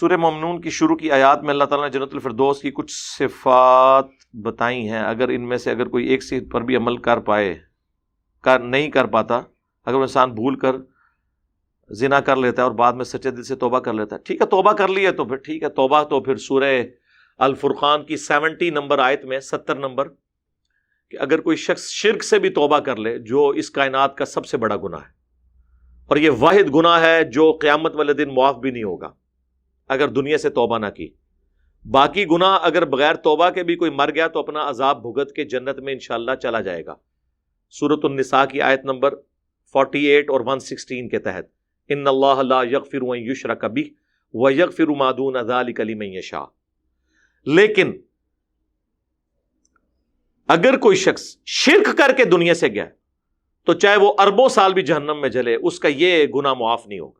سورہ مومنون کی شروع کی آیات میں اللہ تعالیٰ نے جنت الفردوس کی کچھ صفات بتائی ہیں. اگر ان میں سے اگر کوئی ایک صفت پر بھی عمل نہیں کر پاتا، اگر وہ انسان بھول کر زنا کر لیتا ہے اور بعد میں سچے دل سے توبہ کر لیتا ہے، ٹھیک ہے توبہ کر لی ہے تو پھر ٹھیک ہے توبہ. تو پھر سورہ الفرقان کی 70 نمبر آیت میں 70 نمبر کہ اگر کوئی شخص شرک سے بھی توبہ کر لے جو اس کائنات کا سب سے بڑا گناہ ہے، اور یہ واحد گناہ ہے جو قیامت والے دن معاف بھی نہیں ہوگا اگر دنیا سے توبہ نہ کی. باقی گناہ اگر بغیر توبہ کے بھی کوئی مر گیا تو اپنا عذاب بھگت کے جنت میں انشاءاللہ چلا جائے گا. سورۃ النساء کی آیت نمبر 48 اور 116 کے تحت ان اللہ لا یغفر ان یشرک بہ ویغفر ما دون ذلک لمن یشاء. لیکن اگر کوئی شخص شرک کر کے دنیا سے گیا تو چاہے وہ اربوں سال بھی جہنم میں جلے، اس کا یہ گناہ معاف نہیں ہوگا.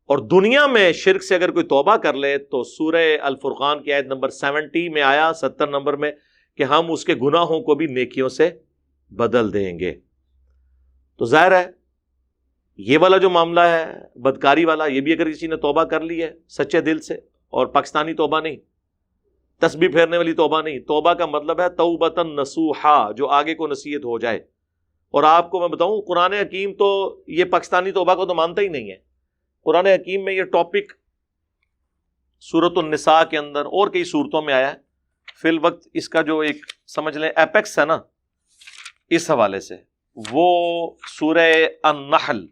اور دنیا میں شرک سے اگر کوئی توبہ کر لے تو سورہ الفرقان کی آیت نمبر 70 میں آیا 70 نمبر میں کہ ہم اس کے گناہوں کو بھی نیکیوں سے بدل دیں گے. تو ظاہر ہے یہ والا جو معاملہ ہے بدکاری والا، یہ بھی اگر کسی نے توبہ کر لی ہے سچے دل سے، اور پاکستانی توبہ نہیں، تسبیح پھیرنے والی توبہ نہیں، توبہ کا مطلب ہے توبۃ نصوحا، جو آگے کو نصیحت ہو جائے. اور آپ کو میں بتاؤں قرآن حکیم تو یہ پاکستانی توبہ کو تو مانتا ہی نہیں ہے. قرآن حکیم میں یہ ٹاپک سورۃ النساء کے اندر اور کئی صورتوں میں آیا ہے. فی الوقت اس کا جو ایک سمجھ لیں ایپیکس ہے نا اس حوالے سے، وہ سورہ النحل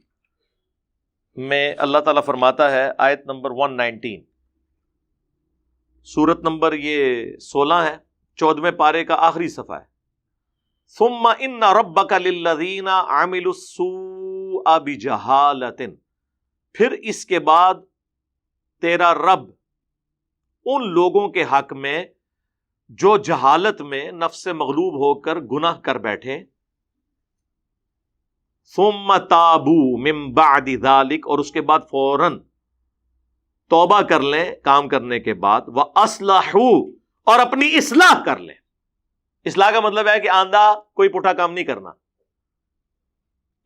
میں اللہ تعالیٰ فرماتا ہے آیت نمبر 119، سورت نمبر یہ 16 ہے، 14ویں پارے کا آخری صفحہ ہے. ثم ان ربک للذین عملوا السوء بجہالۃ، پھر اس کے بعد تیرا رب ان لوگوں کے حق میں جو جہالت میں نفس سے مغلوب ہو کر گناہ کر بیٹھے، ثم تابوا من بعد ذلک، اور اس کے بعد فوراً توبہ کر لیں کام کرنے کے بعد، وَأَصْلَحُوا، اور اپنی اصلاح کر لیں. اصلاح کا مطلب ہے کہ آندھا کوئی پٹھا کام نہیں کرنا.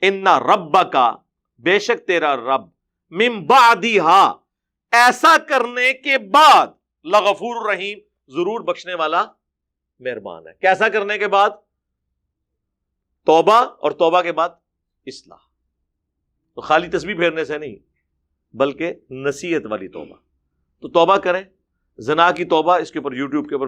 اِنَّ رَبَّكَ، بے شک تیرا رب، مِن بَعْدِهَا، ایسا کرنے کے بعد، لغفور رحیم، ضرور بخشنے والا مہربان ہے. کیسا کرنے کے بعد؟ توبہ، اور توبہ کے بعد اصلاح. تو خالی تسبیح پھیرنے سے نہیں بلکہ نصیحت والی توبہ. تو توبہ کریں. زنا کی توبہ اس کے اوپر یوٹیوب کے اوپر